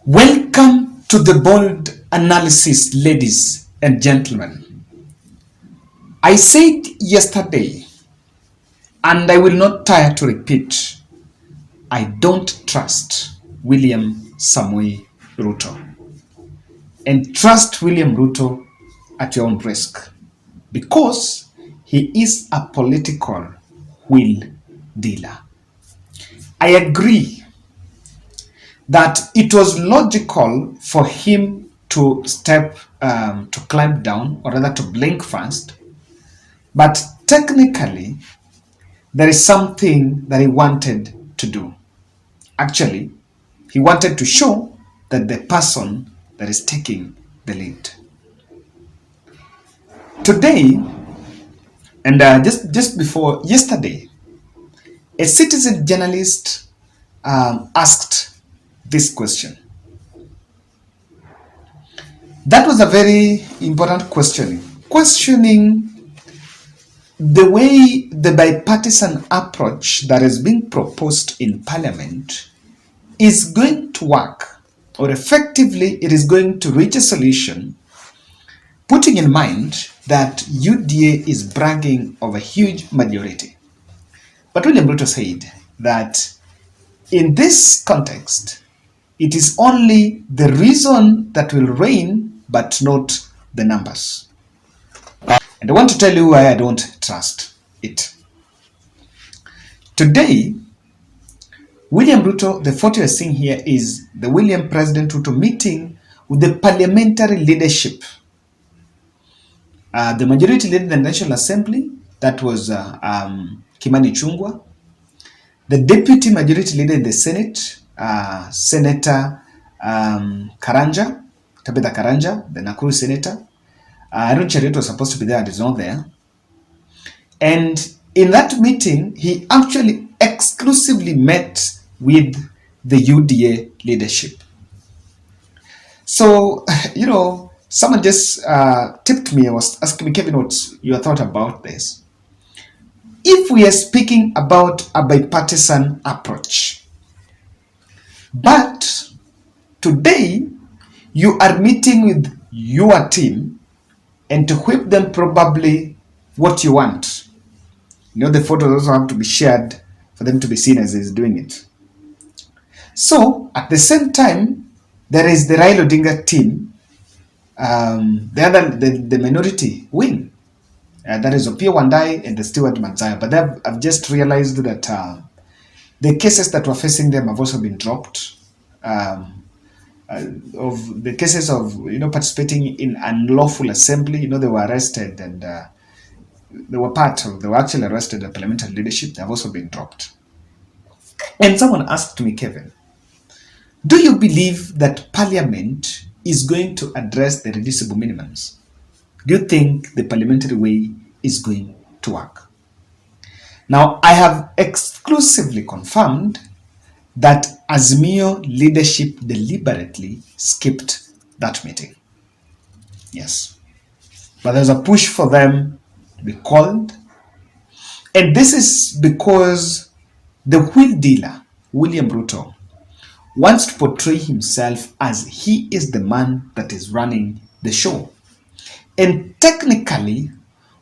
Welcome to the bold analysis, ladies and gentlemen. I said yesterday, and I will not tire to repeat, I don't trust William Samoei Ruto. And trust William Ruto at your own risk, because he is a political wheel dealer. I agree that it was logical for him to climb down, or rather to blink first. But technically, there is something that he wanted to do. Actually, he wanted to show that the person that is taking the lead. Today, and just before yesterday, a citizen journalist asked this question. That was a very important question, questioning the way the bipartisan approach that is being proposed in Parliament is going to work, or effectively it is going to reach a solution, putting in mind that UDA is bragging of a huge majority. But William Ruto said that in this context, it is only the reason that will reign, but not the numbers. And I want to tell you why I don't trust it. Today, William Ruto, the photo you're seeing here is the William President Ruto meeting with the parliamentary leadership. The majority leader in the National Assembly, that was Kimani Ichun'gwa. The deputy majority leader in the Senate, Senator Tabitha Karanja, the Nakuru senator. Arun Cheriot was supposed to be there and is not there. And in that meeting, he actually exclusively met with the UDA leadership. So, someone just tipped me and was asking me, Kevin, what's your thought about this? If we are speaking about a bipartisan approach, but today you are meeting with your team and to whip them probably what you want. The photos also have to be shared for them to be seen as he's doing it. So at the same time, there is the Raila Odinga team, the minority wing. That is Opiyo Wandayi and the Stewart Manzaya. But I've just realized that the cases that were facing them have also been dropped. Of the cases of participating in unlawful assembly, they were arrested and they were actually arrested at parliamentary leadership. They have also been dropped. And someone asked me, Kevin, do you believe that Parliament is going to address the reducible minimums? Do you think the parliamentary way is going to work? Now, I have exclusively confirmed that Azimio leadership deliberately skipped that meeting. Yes. But there's a push for them to be called. And this is because the wheel dealer, William Ruto, wants to portray himself as he is the man that is running the show. And technically,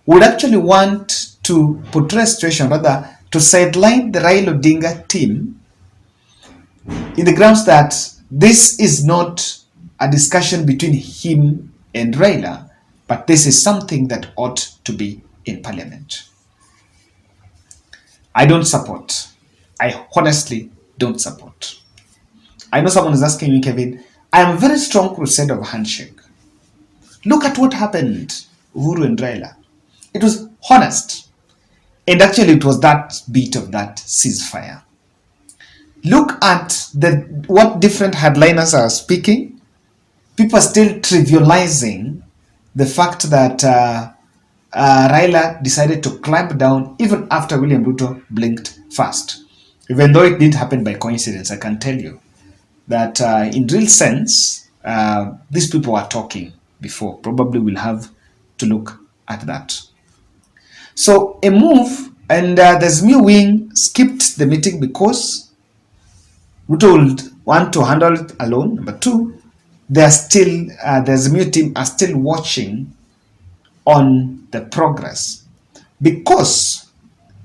would actually want to portray a situation, rather, to sideline the Raila Odinga team in the grounds that this is not a discussion between him and Raila, but this is something that ought to be in Parliament. I don't support. I honestly don't support. I know someone is asking me, Kevin, I am a very strong crusade of handshake. Look at what happened, Uhuru and Raila. It was honest. And actually it was that bit of that ceasefire. Look at what different headliners are speaking. People are still trivializing the fact that Raila decided to climb down even after William Ruto blinked first. Even though it didn't happen by coincidence, I can tell you that in real sense, these people were talking before. Probably we'll have to look at that. So a move, and the Azimio wing skipped the meeting because Ruto would one, to handle it alone. Number two, there's a new team are still watching on the progress, because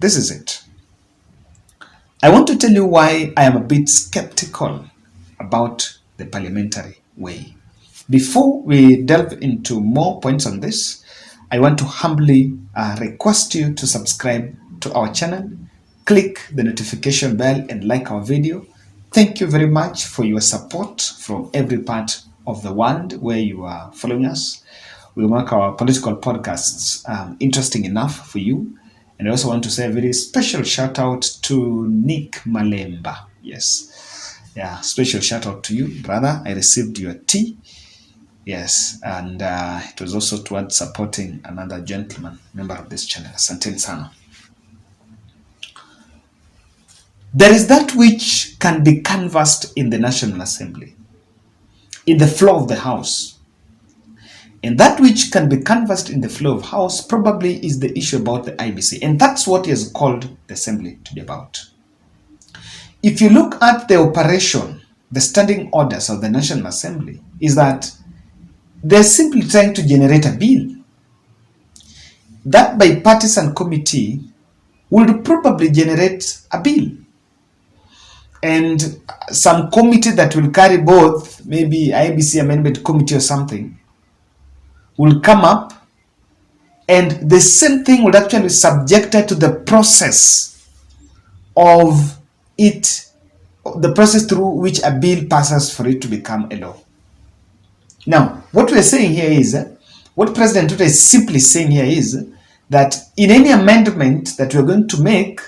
this is it. I want to tell you why I am a bit skeptical about the parliamentary way. Before we delve into more points on this, I want to humbly request you to subscribe to our channel, click the notification bell and like our video. Thank you very much for your support from every part of the world where you are following us. We make our political podcasts interesting enough for you. And I also want to say a very special shout out to Nick Malemba. Yes. Yeah, special shout out to you, brother. I received your tea. Yes, and it was also towards supporting another gentleman, member of this channel, Asanteni sana. There is that which can be canvassed in the National Assembly, in the floor of the House. And that which can be canvassed in the floor of House probably is the issue about the IBC. And that's what he has called the Assembly to be about. If you look at the operation, the standing orders of the National Assembly, is that they're simply trying to generate a bill. That bipartisan committee would probably generate a bill. And some committee that will carry both, maybe IBC Amendment Committee or something, will come up, and the same thing would actually be subjected to the process of it, the process through which a bill passes for it to become a law. Now, what we're saying here is, what President Ruto is simply saying here is that in any amendment that we're going to make,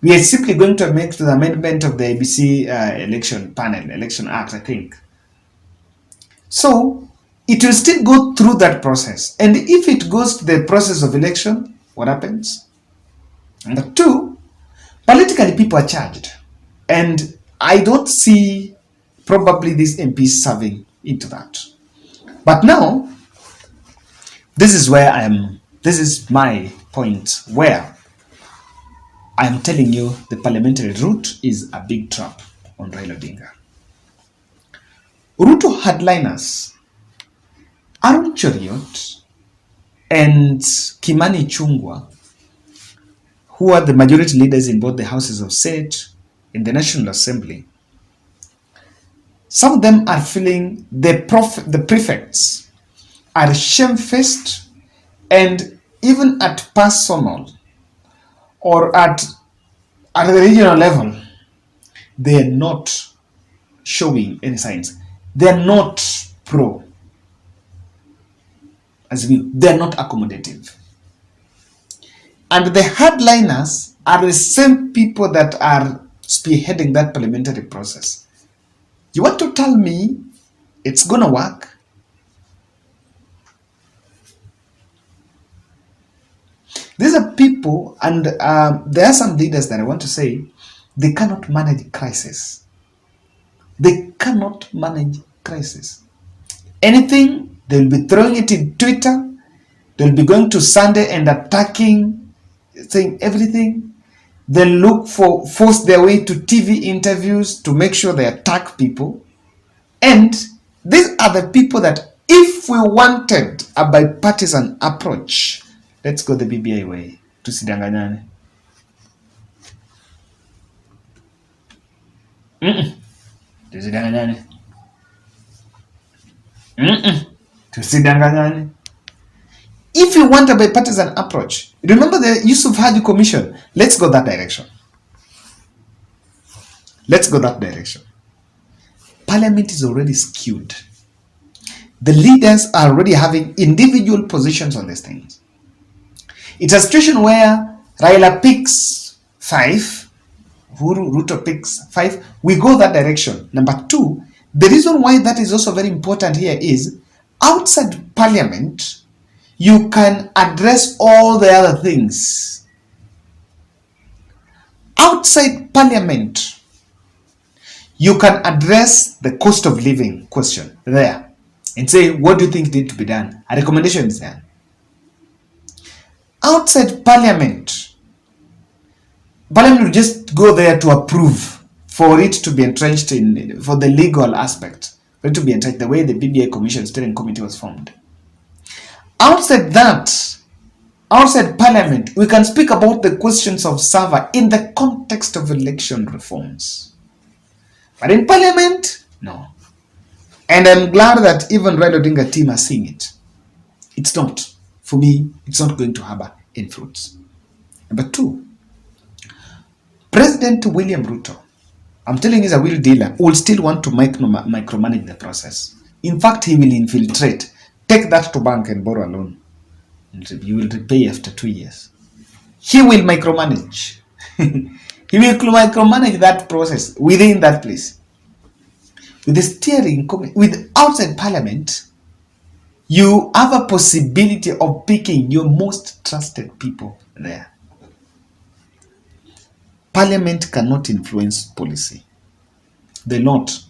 we are simply going to make to the amendment of the ABC Election Act, I think. So, it will still go through that process. And if it goes to the process of election, what happens? Number two, politically people are charged. And I don't see probably these MPs serving into that. But now, this is my point where I am telling you the parliamentary route is a big trap on Raila Odinga. Ruto hardliners Aaron Cheriot and Kimani Ichun'gwa, who are the majority leaders in both the houses of Senate and the National Assembly, some of them are feeling the prefects are shamefaced, and even at personal or at the regional level, they are not showing any signs. They are not pro. They're not accommodative. And the hardliners are the same people that are spearheading that parliamentary process. You want to tell me it's going to work? These are people, and there are some leaders that I want to say, they cannot manage crisis. They cannot manage crisis. Anything, they'll be throwing it in Twitter. They'll be going to Sunday and attacking, saying everything. They'll force their way to TV interviews to make sure they attack people. And these are the people that, if we wanted a bipartisan approach, let's go the BBI way, tusidanganyane. Tusidanganyane. Tusidanganyane. If you want a bipartisan approach, remember the Yusuf Haji Commission. Let's go that direction. Let's go that direction. Parliament is already skewed. The leaders are already having individual positions on these things. It's a situation where Raila picks 5, Ruto picks 5. We go that direction. Number 2, the reason why that is also very important here is outside Parliament, you can address all the other things. Outside Parliament, you can address the cost of living question there and say, what do you think needs to be done? A recommendation is there. Outside Parliament will just go there to approve for it to be entrenched for the legal aspect, for it to be entrenched, the way the BBI Commission Steering Committee was formed. Outside Parliament, we can speak about the questions of server in the context of election reforms. But in Parliament, no. And I'm glad that even Raila Odinga team are seeing it. It's not. For me, it's not going to harbor influence. Number 2, President William Ruto, I'm telling you, he's a wheel dealer, will still want to micromanage the process. In fact, he will infiltrate. Take that to bank and borrow a loan. You will repay after 2 years. He will micromanage. He will micromanage that process within that place. With the steering committee, with outside Parliament, you have a possibility of picking your most trusted people there. Parliament cannot influence policy. They're not.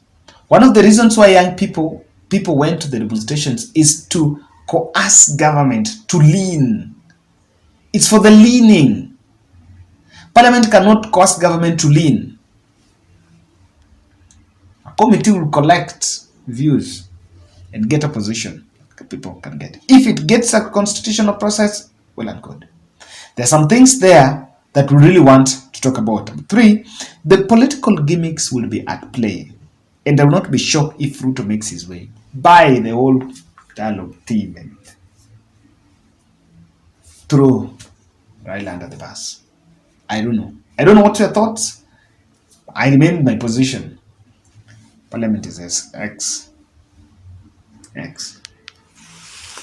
One of the reasons why young people went to the demonstrations is to coerce government to lean. It's for the leaning. Parliament cannot coerce government to lean. A committee will collect views and get a position people can get. If it gets a constitutional process, well and good. There are some things there that we really want to talk about. 3, the political gimmicks will be at play. And I will not be shocked if Ruto makes his way by the whole dialogue team and throw Raila under the bus. I don't know. I don't know what's your thoughts. I remain in my position. Parliament is X.